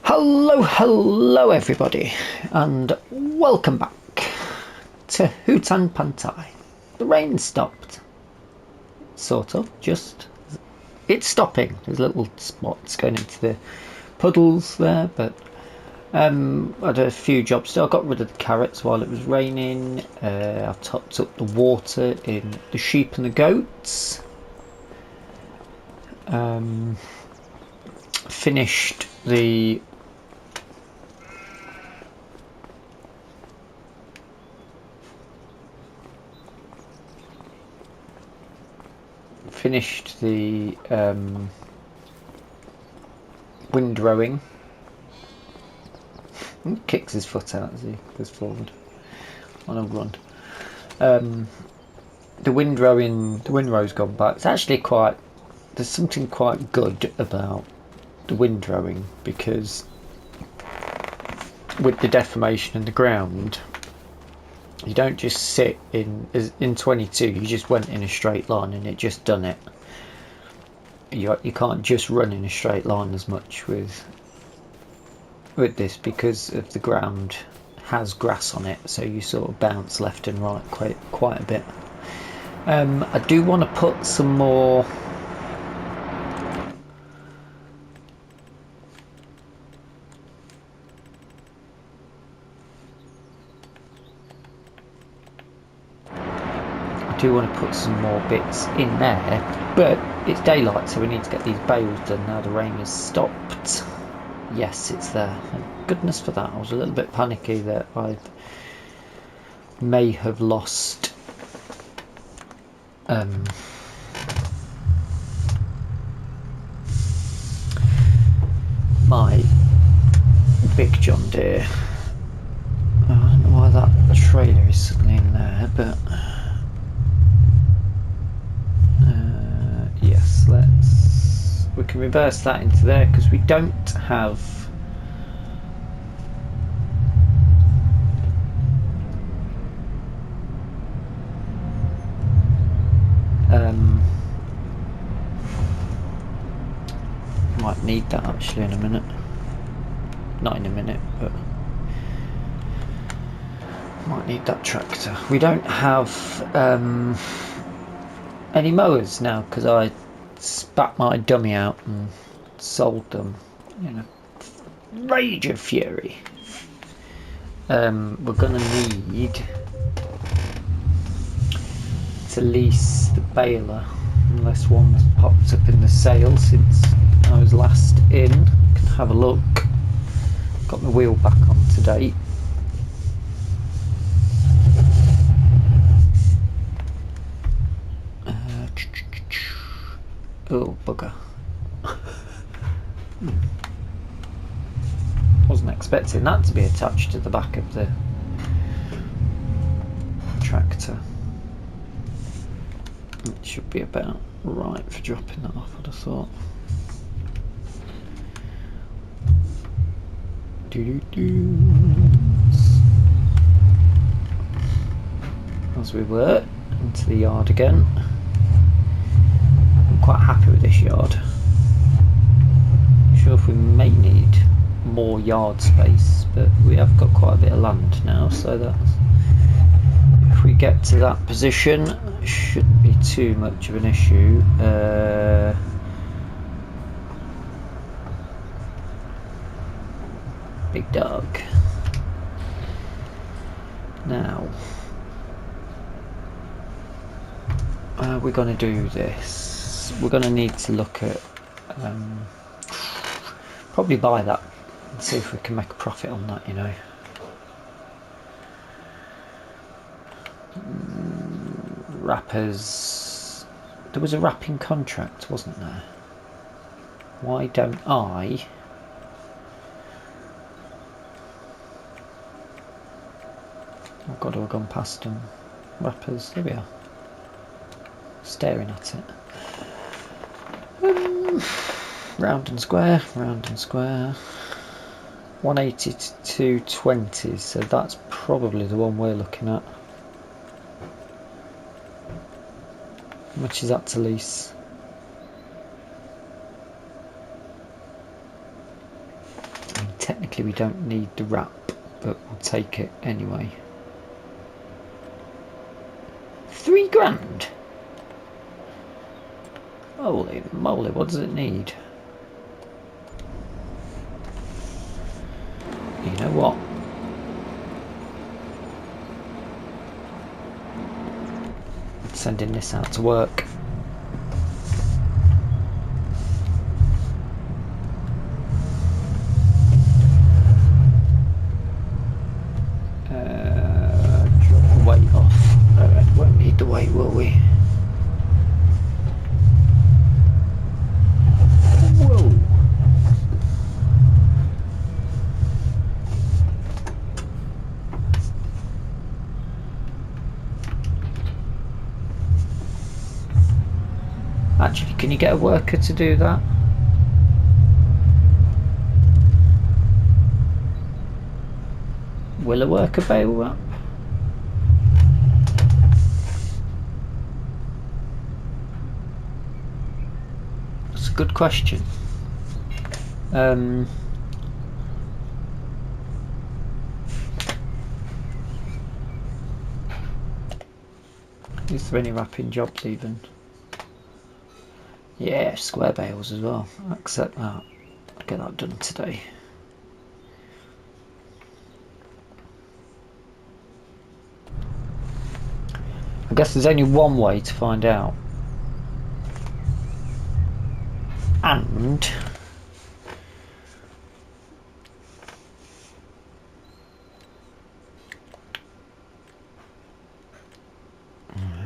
Hello everybody, and welcome back to Hutan Pantai. The rain stopped, sort of, it's stopping. There's little spots going into the puddles there, but I had a few jobs still. I got rid of the carrots while it was raining. I topped up the water in the sheep and the goats. Finished the windrowing. He kicks his foot out as he goes forward on a run. The windrow's gone back. It's actually there's something quite good about the windrowing, because with the deformation in the ground, you don't just sit in 22, you just went in a straight line and it just done it. You can't just run in a straight line as much with this, because of the ground has grass on it, so you sort of bounce left and right quite a bit. I do want to put some more bits in there, but it's daylight, so we need to get these bales done now the rain has stopped. Yes, it's there. Thank goodness for that. I was a little bit panicky that I may have lost my big John Deere. I don't know why that trailer is suddenly in there, but yes, we can reverse that into there, because we don't have might need that actually in a minute. Not in a minute, but might need that tractor. We don't have any mowers now, because I spat my dummy out and sold them in a rage of fury. We're gonna need to lease the baler, unless one's popped up in the sale since I was last in. Can have a look. Got my wheel back on today. Oh bugger. Wasn't expecting that to be attached to the back of the tractor. It should be about right for dropping that off, I'd have thought. As we were into the yard again. I'm quite happy with this yard. Not sure if we may need more yard space, but we have got quite a bit of land now, so that's, if we get to that position, it shouldn't be too much of an issue. Big dog. Now, we're going to do this. We're going to need to look at probably buy that and see if we can make a profit on that, you know. Wrappers. There was a wrapping contract, wasn't there? Why don't I I've got to have gone past them. Wrappers, there we are. Staring at it. Round and square, 180 to 220, so that's probably the one we're looking at. How much is that to lease? technically we don't need the wrap, but we'll take it anyway. 3 grand? Holy moly, what does it need? You know what? I'm sending this out to work. Drop the weight off. Alright, won't need the weight, will we? Whoa! Actually, can you get a worker to do that? Will a worker bail up? That's a good question. Is there any wrapping jobs even? Yeah, square bales as well. I'll accept that. I'll get that done today. I guess there's only one way to find out. And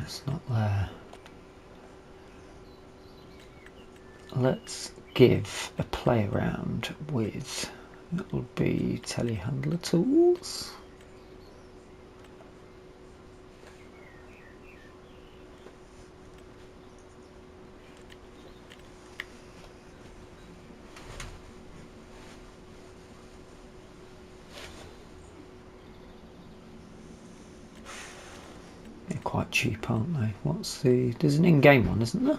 it's not there. Let's give a play around with, it will be telehandler tools. They're quite cheap, aren't they? What's the, there's an in-game one, isn't there?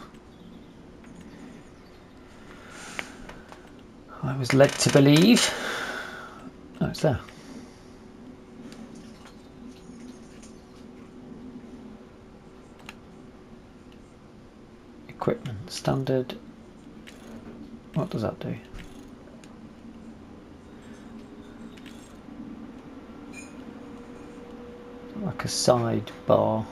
I was led to believe. Oh, it's there. Equipment, standard. What does that do? Like a side bar.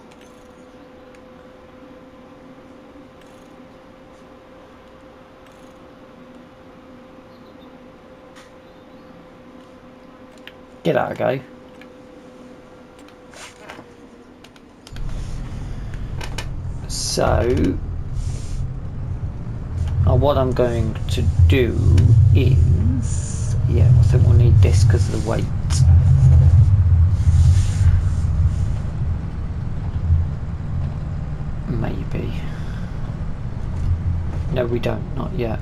Get out of go. So, what I'm going to do is, yeah, I think we'll need this because of the weight. Maybe. No, we don't, not yet.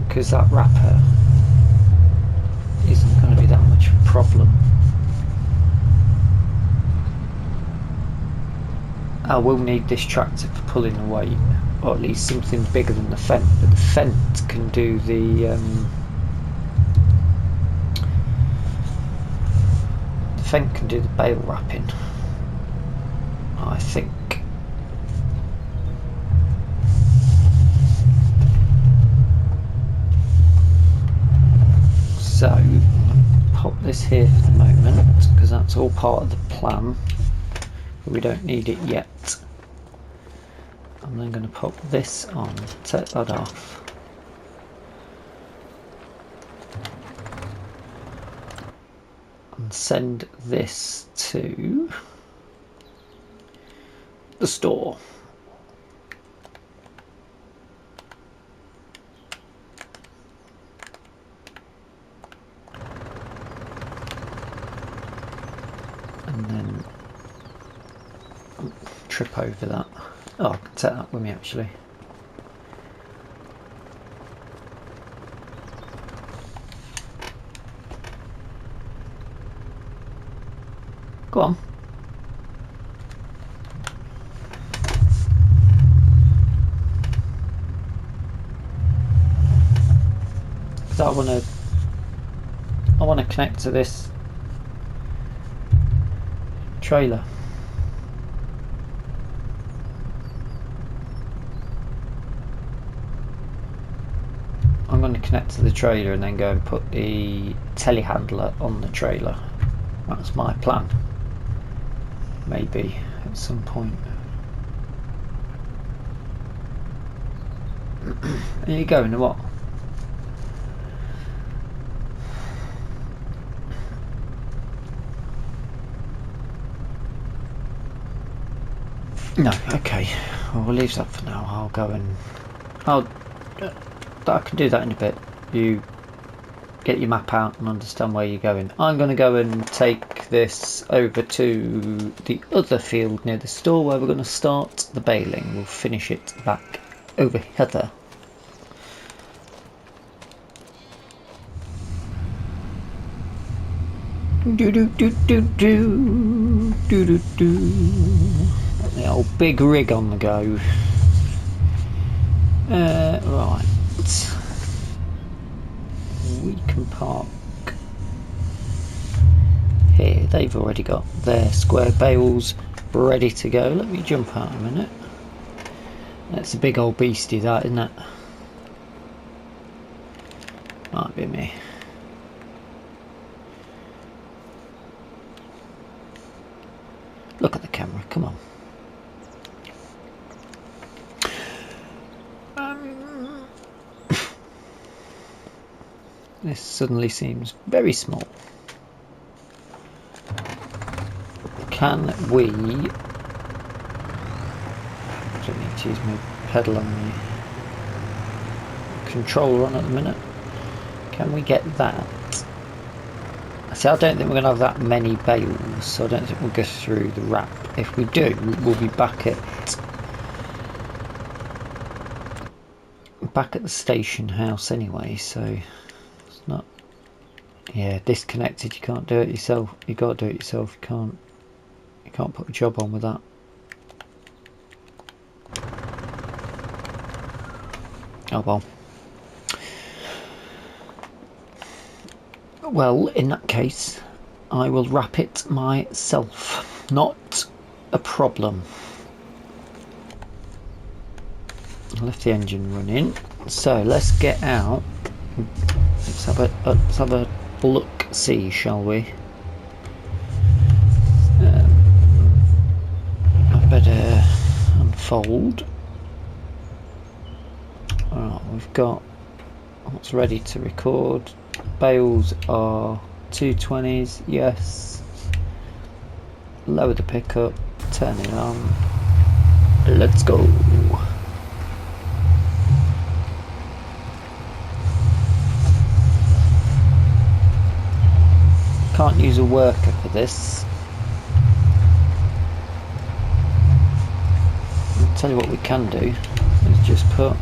Because that wrapper isn't going to be that much of a problem. I will need this tractor for pulling the weight, or at least something bigger than the Fent, but the Fent can do the Fent can do the bale wrapping, I think. So, pop this here for the moment, because that's all part of the plan. But we don't need it yet. I'm then going to pop this on, take that off. And send this to the store. And then trip over that. Oh, I can take that with me actually. Go on. because I want to connect to this trailer. I'm going to connect to the trailer and then go and put the telehandler on the trailer. That's my plan. Maybe at some point. Are you going or what? No, okay. Well, we'll leave that for now. I'll go and I can do that in a bit. You get your map out and understand where you're going. I'm going to go and take this over to the other field near the store where we're going to start the baling. We'll finish it back over here. Do do do do do do do do. The old big rig on the go. Right. We can park here. They've already got their square bales ready to go. Let me jump out a minute. That's a big old beastie, that, isn't it? Might be me. Look at the camera, come on. This suddenly seems very small. Can we... I don't need to use my pedal on the controller on at the minute. Can we get that? See, I don't think we're going to have that many bales, so I don't think we'll go through the wrap. If we do, we'll be back at the station house anyway, so it's not, yeah, disconnected. You can't do it yourself. You got to do it yourself. You can't put a job on with that. Oh well. Well, in that case, I will wrap it myself. Not a problem. I left the engine running, so let's get out. Let's have a look, see, shall we? I better unfold. Alright, we've got what's ready to record. Bales are 220s, yes. Lower the pickup, turn it on. Let's go. Can't use a worker for this. I'll tell you what we can do. Let's just put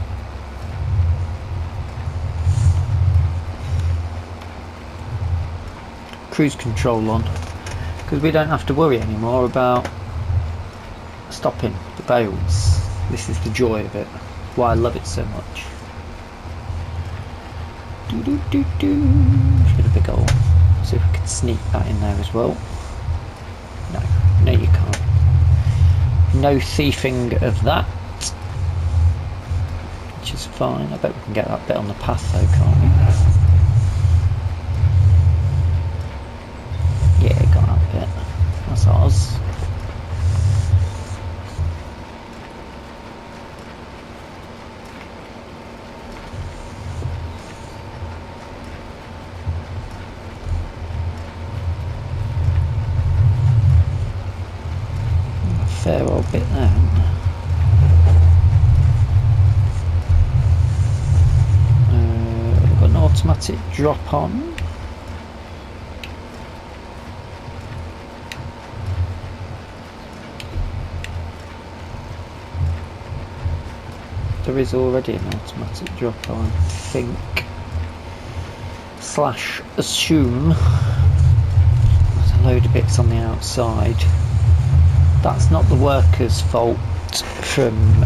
cruise control on, because we don't have to worry anymore about stopping the bales. This is the joy of it, why I love it so much. Let's get a big hole. See if we can sneak that in there as well. No, you can't. No thieving of that, which is fine. I bet we can get that bit on the path though, can't we? Yeah, got that bit. That's ours. A fair old bit there. We've got an automatic drop on. There is already an automatic drop on, I think. Slash assume. There's a load of bits on the outside. That's not the worker's fault from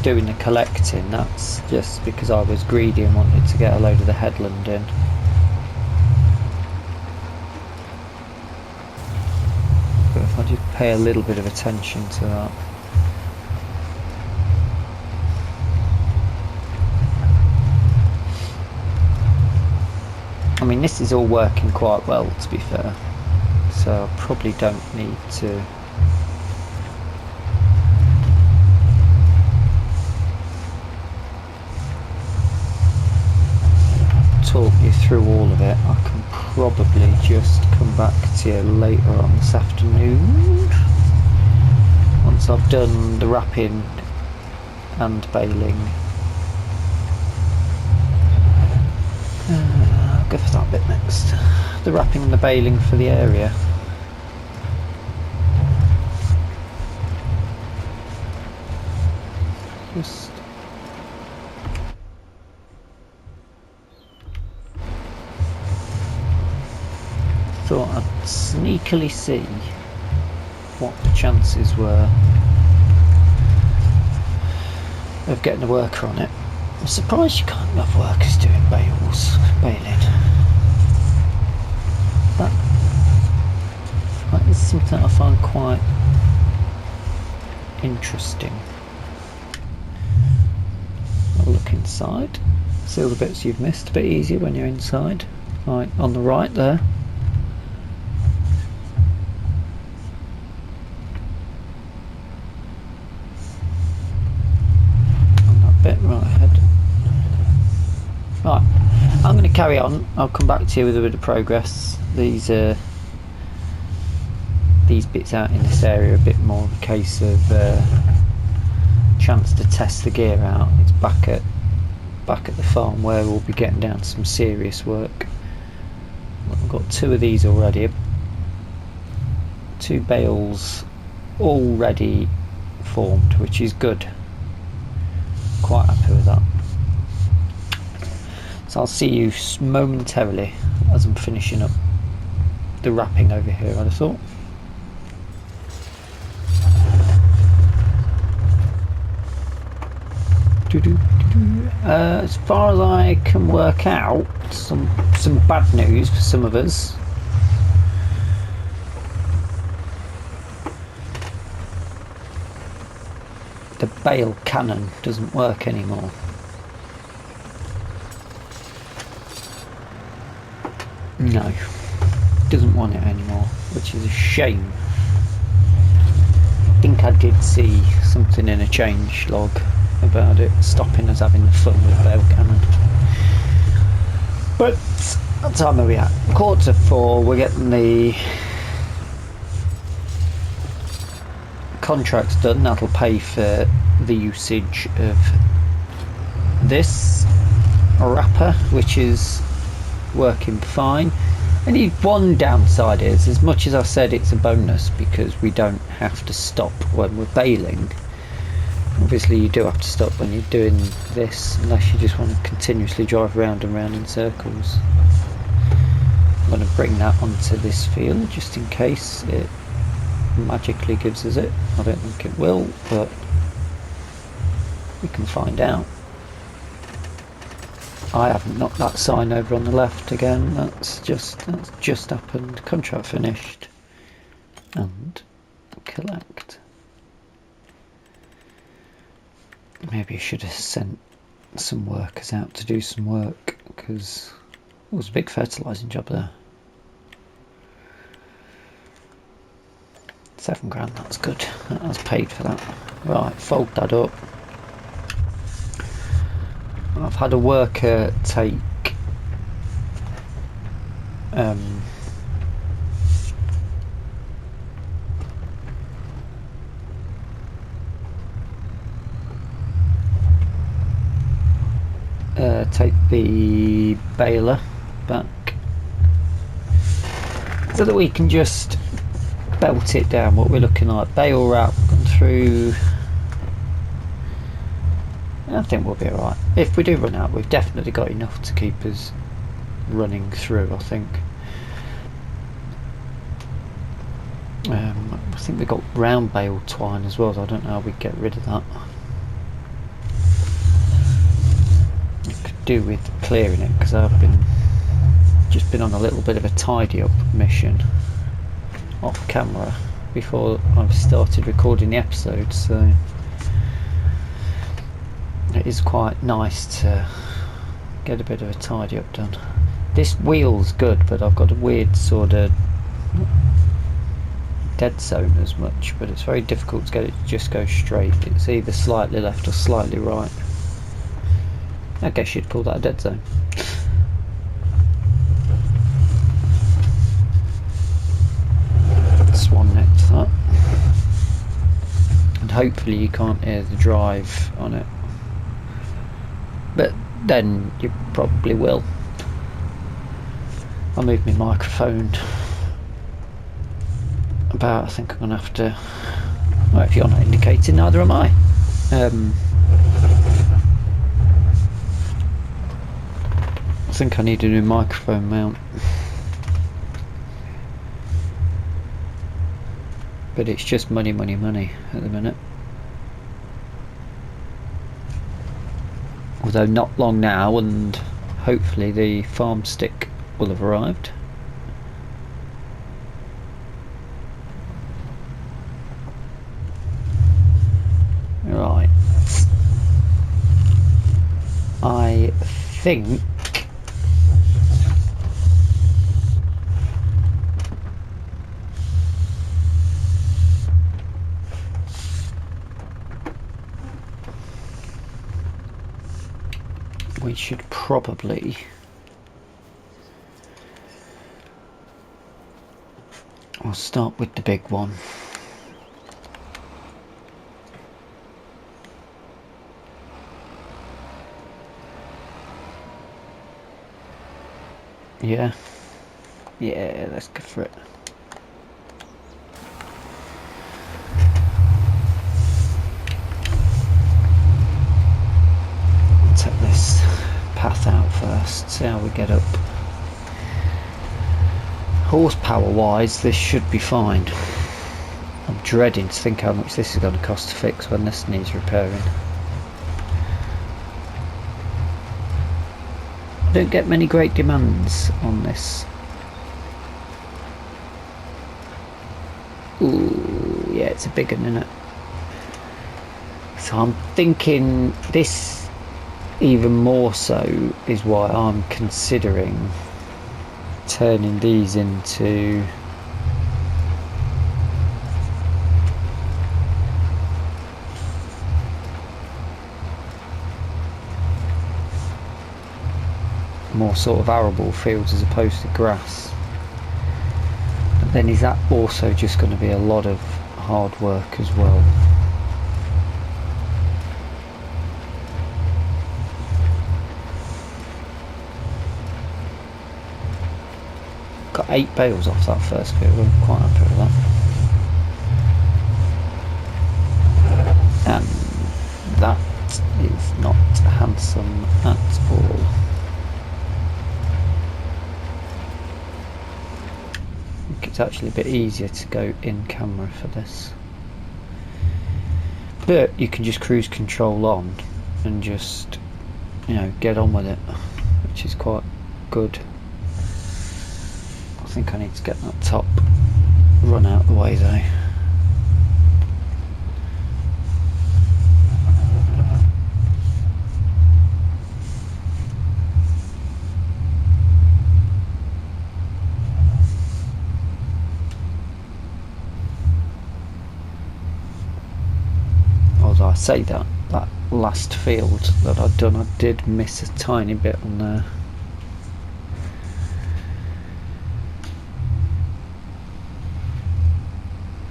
doing the collecting, that's just because I was greedy and wanted to get a load of the headland in. But if I just pay a little bit of attention to that. I mean, this is all working quite well, to be fair, so I probably don't need to talk you through all of it. I can probably just come back to you later on this afternoon once I've done the wrapping and baling. I'll go for that bit next. The wrapping and the baling for the area. Just thought I'd sneakily see what the chances were of getting a worker on it. I'm surprised you can't have workers doing baling. That is something I find quite interesting. Have a look inside, see all the bits you've missed. A bit easier when you're inside. Right, on the right there. Bit right ahead. Right, I'm going to carry on. I'll come back to you with a bit of progress. These bits out in this area are a bit more of a case of chance to test the gear out. It's back at the farm where we'll be getting down to some serious work. I've got 2 of these already. 2 bales already formed, which is good. Quite happy with that. So I'll see you momentarily as I'm finishing up the wrapping over here, I'd have thought. As far as I can work out, some bad news for some of us. The bale cannon doesn't work anymore. No, doesn't want it anymore, which is a shame. I think I did see something in a change log about it stopping us having the fun with bale cannon. But what time are we at? 3:45. We're getting the contract's done. That'll pay for the usage of this wrapper, which is working fine. Only one downside is, as much as I said it's a bonus because we don't have to stop when we're baling, obviously you do have to stop when you're doing this unless you just want to continuously drive round and round in circles. I'm going to bring that onto this field just in case it magically gives us it. I don't think it will, but we can find out. I haven't knocked that sign over on the left again. That's just happened. Contract finished. And collect. Maybe I should have sent some workers out to do some work, because it was a big fertilising job there. 7 grand, that's good. That's paid for that. Right, fold that up. I've had a worker take take the baler back so that we can just belt it down. What we're looking like, bale wrap gone through. I think we'll be alright. If we do run out, we've definitely got enough to keep us running through, I think. I think we've got round bale twine as well, so I don't know how we get rid of that. do with clearing it, because I've just been on a little bit of a tidy up mission off camera before I've started recording the episode, so it is quite nice to get a bit of a tidy up done. This wheel's good, but I've got a weird sort of dead zone as much, but it's very difficult to get it to just go straight. It's either slightly left or slightly right. I guess you'd call that a dead zone. Swan neck to that, and hopefully you can't hear the drive on it, but then you probably will. I'll move my microphone about. I think I'm gonna have to, well, if you're not indicating, neither am I. I think I need a new microphone mount, but it's just money at the minute. Although not long now, and hopefully the farm stick will have arrived. Right, I think we should probably I'll start with the big one. Yeah, let's go for it. Take this path out first, see how we get up. Horsepower wise, this should be fine. I'm dreading to think how much this is going to cost to fix when this needs repairing. I don't get many great demands on this. Ooh, yeah, it's a big one, isn't it? So I'm thinking this even more so is why I'm considering turning these into more sort of arable fields as opposed to grass. But then is that also just going to be a lot of hard work as well? Got 8 bales off that first field, I'm quite happy with that. And that is not handsome at all. I think it's actually a bit easier to go in camera for this. But you can just cruise control on and just, you know, get on with it, which is quite good. I think I need to get that top run out the way though. Although I say that last field that I'd done, I did miss a tiny bit on there.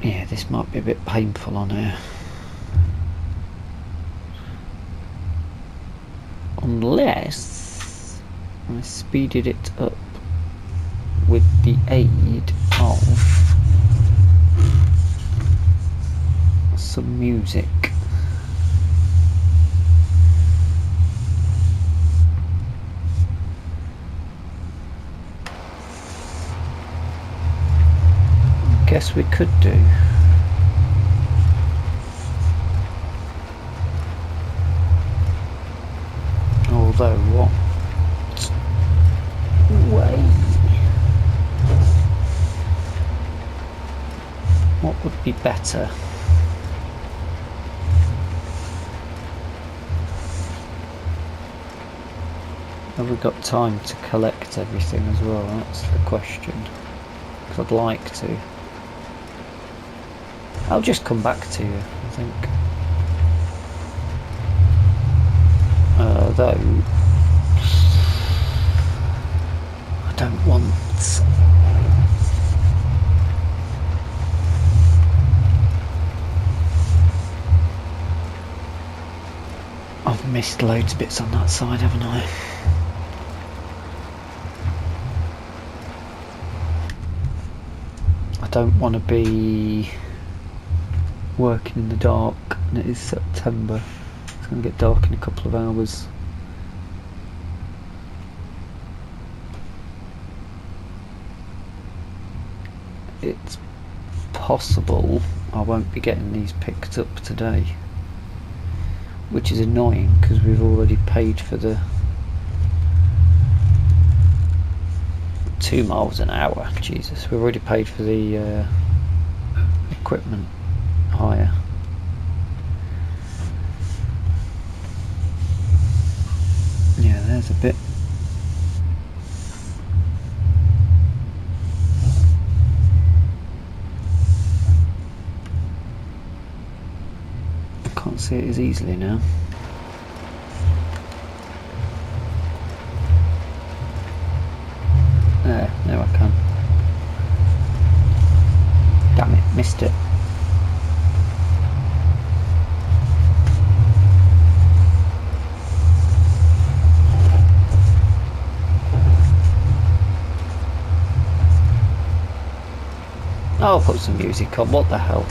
Yeah, this might be a bit painful on here. Unless I speeded it up with the aid of some music. Guess we could do. Although what What would be better? Have we got time to collect everything as well? That's the question. Because I'd like to. I'll just come back to you, I think. Though I don't want. I've missed loads of bits on that side, haven't I? I don't want to be working in the dark, and it is September. It's going to get dark in a couple of hours. It's possible I won't be getting these picked up today, which is annoying because we've already paid for the 2 miles an hour. Jesus, we've already paid for the equipment hire. Yeah, there's a bit. I can't see it as easily now. There I can. Damn it, missed it. I'll put some music on, what the hell.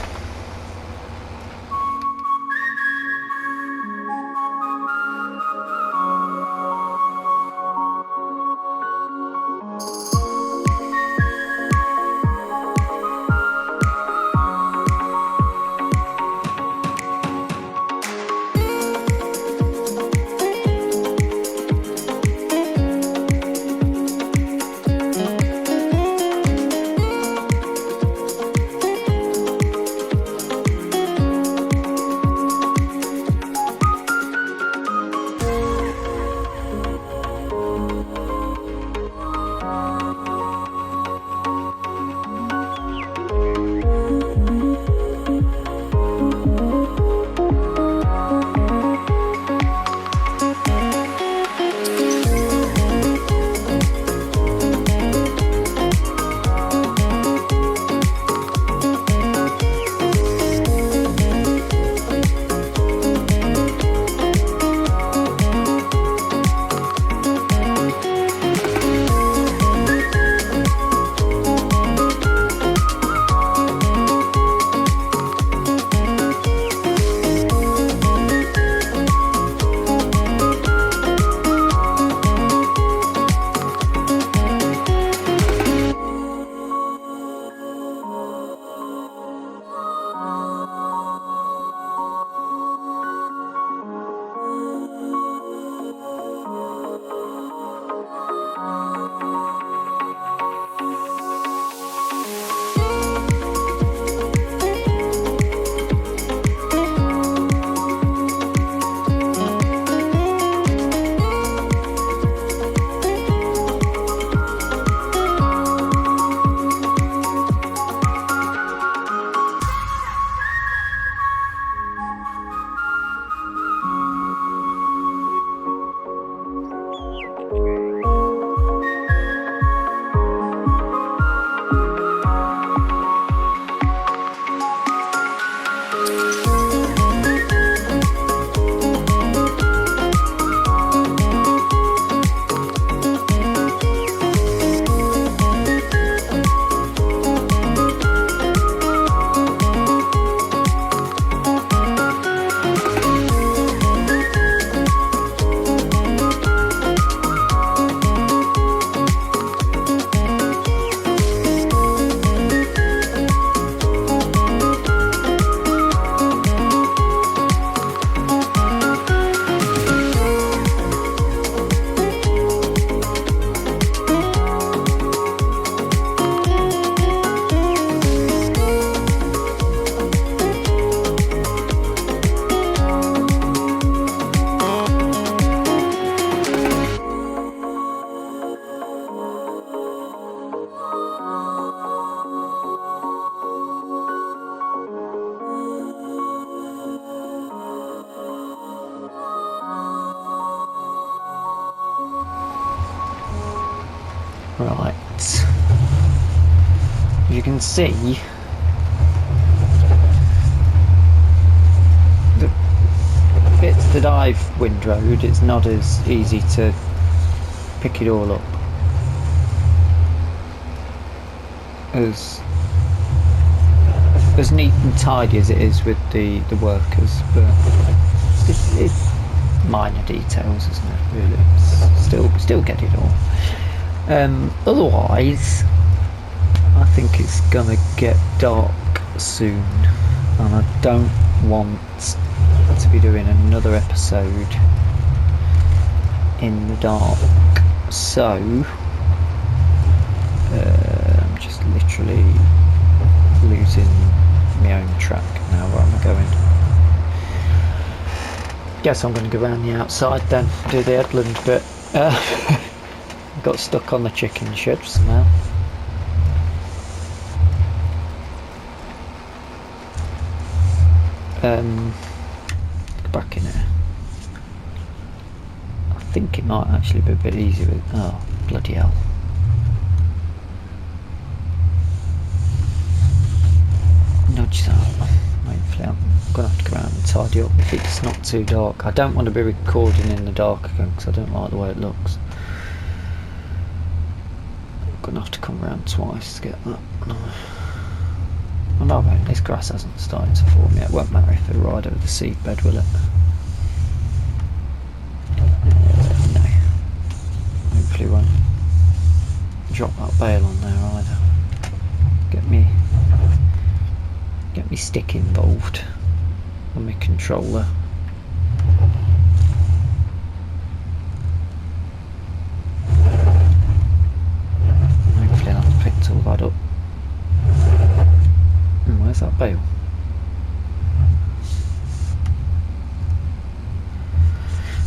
Right. You can see the bits that I've windrowed, it's not as easy to pick it all up as neat and tidy as it is with the workers, but it's minor details, isn't it, really? It's still get it all. Otherwise I think it's gonna get dark soon, and I don't want to be doing another episode in the dark, so I'm just literally losing my own track now. Where am I going? Guess I'm going to go around the outside then, do the headland bit. Got stuck on the chicken shed somehow. Go back in there. I think it might actually be a bit easier with, oh bloody hell. Nudge that. Hopefully I'm going to have to go around and tidy up if it's not too dark. I don't want to be recording in the dark again because I don't like the way it looks. I'm going to have to come around twice to get that. No. Well, no, won't. This grass hasn't started to form yet. It won't matter if I ride over the seedbed, will it? No. Hopefully won't drop that bale on there either. Get me stick involved on my controller. And hopefully that's picked all that up. And where's that bale?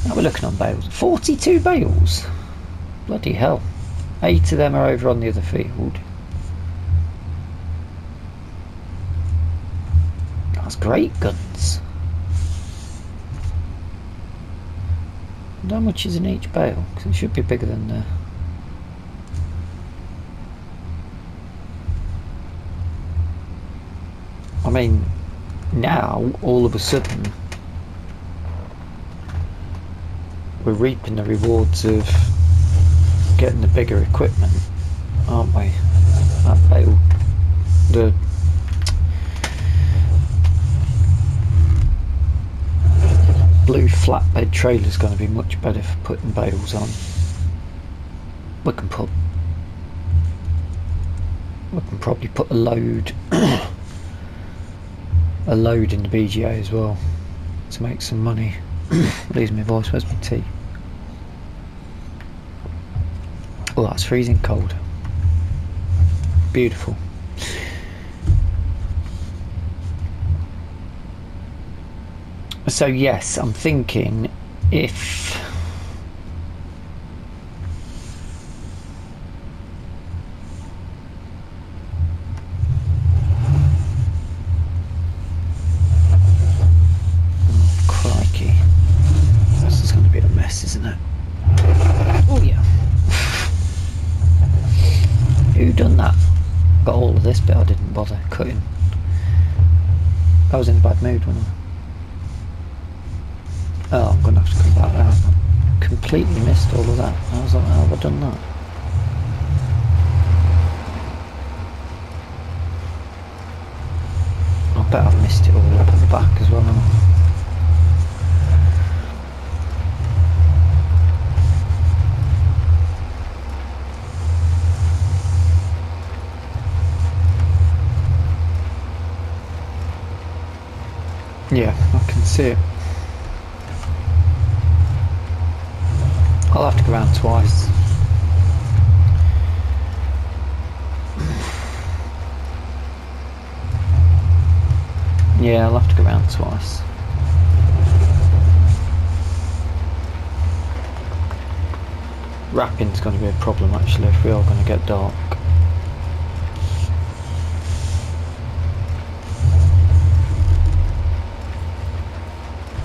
Now we're looking on bales. 42 bales! Bloody hell. 8 of them are over on the other field. That's great guns. And how much is in each bale? Because it should be bigger than the... I mean, now, all of a sudden, we're reaping the rewards of getting the bigger equipment, aren't we? That bale, the blue flatbed trailer is going to be much better for putting bales on. We can probably put a load in the BGA as well to make some money. Losing my voice. Where's my tea? Oh, that's freezing cold. Beautiful. So yes, I'm thinking if crikey, this is going to be a mess, isn't it? Oh yeah. Who done that? Got all of this bit I didn't bother cutting. I was in a bad mood when I... Oh, I'm going to have to come back there. I completely missed all of that. I was like, how have I done that? I bet I've missed it all up at the back as well, haven't I? Yeah, I can see it. I'll have to go around twice. Yeah, I'll have to go around twice. Wrapping's going to be a problem actually if we are going to get dark.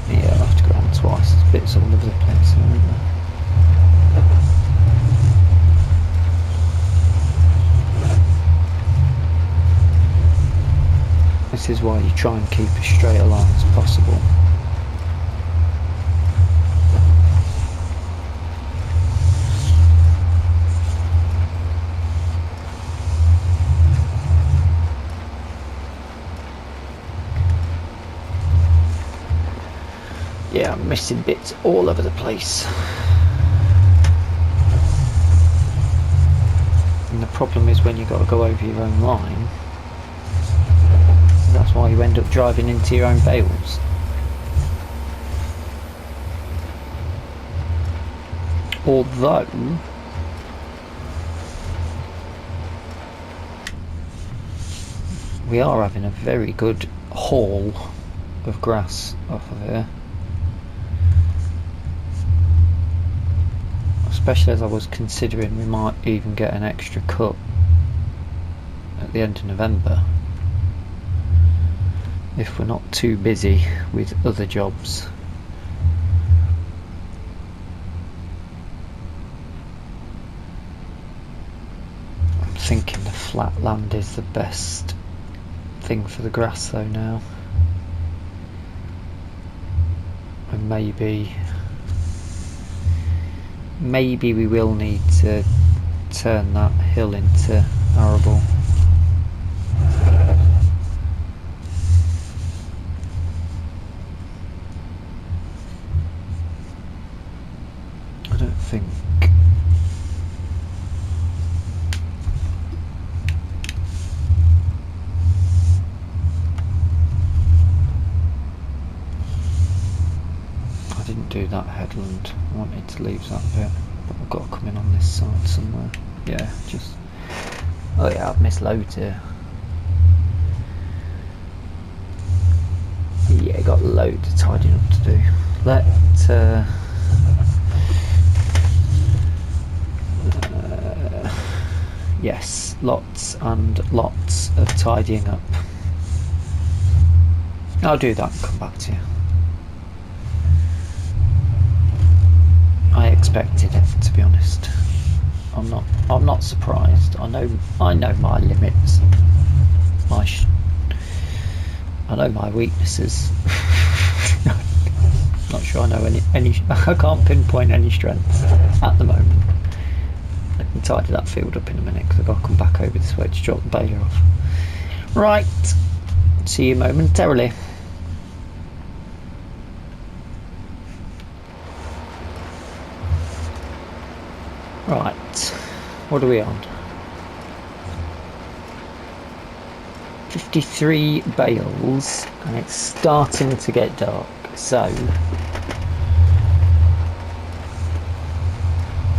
Yeah, I'll have to go around twice. There's bits all over the place, aren't there? This is why you try and keep as straight a line as possible. Yeah, I'm missing bits all over the place. And the problem is when you've got to go over your own line, that's why you end up driving into your own bales. Although we are having a very good haul of grass off of here. Especially as I was considering we might even get an extra cut at the end of November if we're not too busy with other jobs. I'm thinking the flat land is the best thing for the grass though now, and maybe we will need to turn that hill into arable. I don't think I didn't do that headland. I wanted to leave that bit, but I've got to come in on this side somewhere. Yeah, just... oh yeah, I've missed loads here. Yeah, got loads of tidying up to do. Yes, lots and lots of tidying up. I'll do that and come back to you. I expected it, to be honest. I'm not surprised. I know my limits. I know my weaknesses. Not sure I know any. I can't pinpoint any strengths at the moment. I can tidy that field up in a minute because I've got to come back over this way to drop the baler off. Right. See you momentarily. Right, what are we on? 53 bales, and it's starting to get dark, so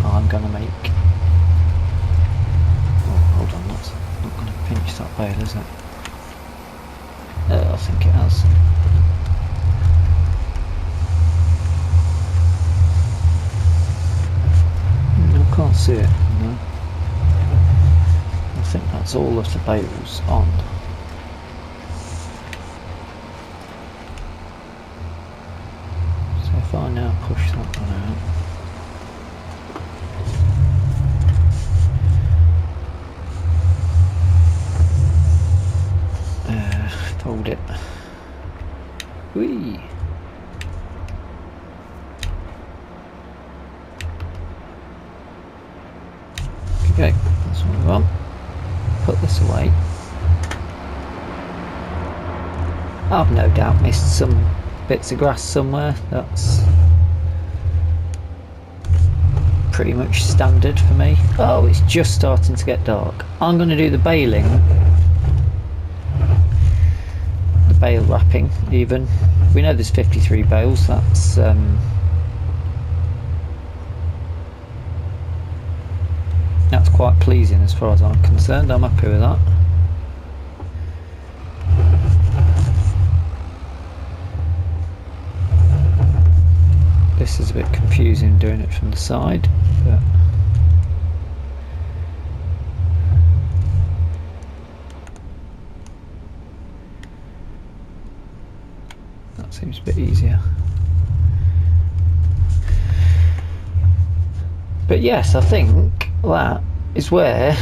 I'm going to make... oh, hold on, that's not going to pinch that bale, is it? I think it has. I can't see it, no. I think that's all of the bales on. So if I now push that one out. Hold it. Whee! Okay, that's what we want. Put this away. I've no doubt missed some bits of grass somewhere. That's pretty much standard for me. Oh, it's just starting to get dark. I'm going to do the baling. The bale wrapping, even. We know there's 53 bales. That's quite pleasing as far as I'm concerned. I'm happy with that. This is a bit confusing doing it from the side, but that seems a bit easier. But yes, I think that is where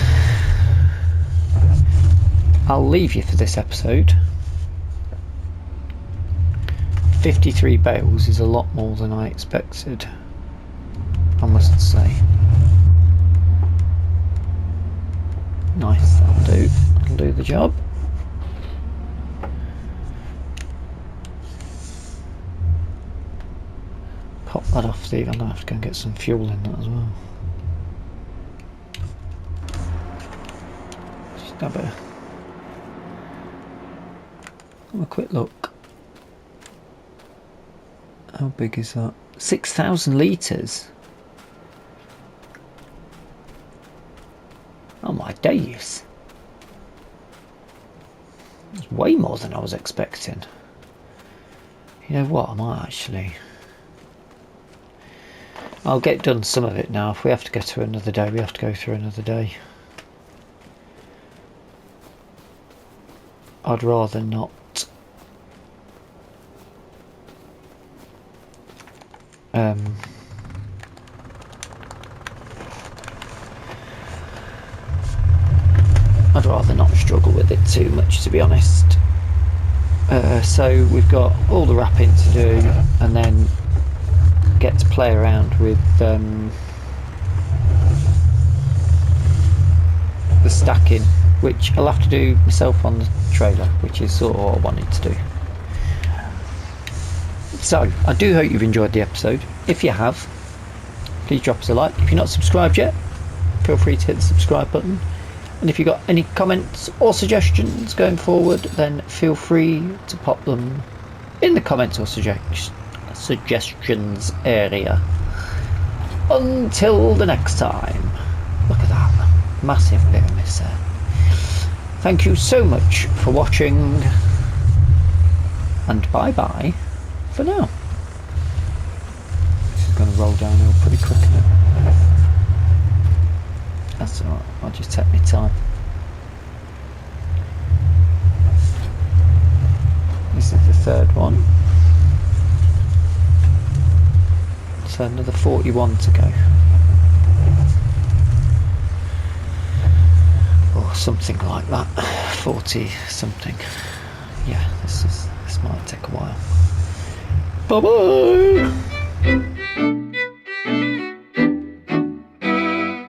I'll leave you for this episode. 53 bales is a lot more than I expected, I must say. Nice, that'll do the job. Pop that off, Steve. I'm gonna have to go and get some fuel in that as well. Just have a quick look. How big is that? 6,000 litres. Oh my days. It's way more than I was expecting. You know what, I might actually... I'll get done some of it now. If we have to go through another day, we have to go through another day. I'd rather not. I'd rather not struggle with it too much, to be honest. So we've got all the wrapping to do, and then get to play around with the stacking, which I'll have to do myself on the trailer, which is sort of what I wanted to do. So I do hope you've enjoyed the episode. If you have, please drop us a like. If you're not subscribed yet, feel free to hit the subscribe button. And if you've got any comments or suggestions going forward, then feel free to pop them in the comments or suggestions area. Until the next time. Look at that. Massive bit of miss there. Thank you so much for watching. And bye bye for now. This is going to roll downhill pretty quick, isn't it? That's alright, I'll just take my time. This is the third one. So another 41 to go. Or something like that. 40 something. Yeah, this might take a while. Bye bye!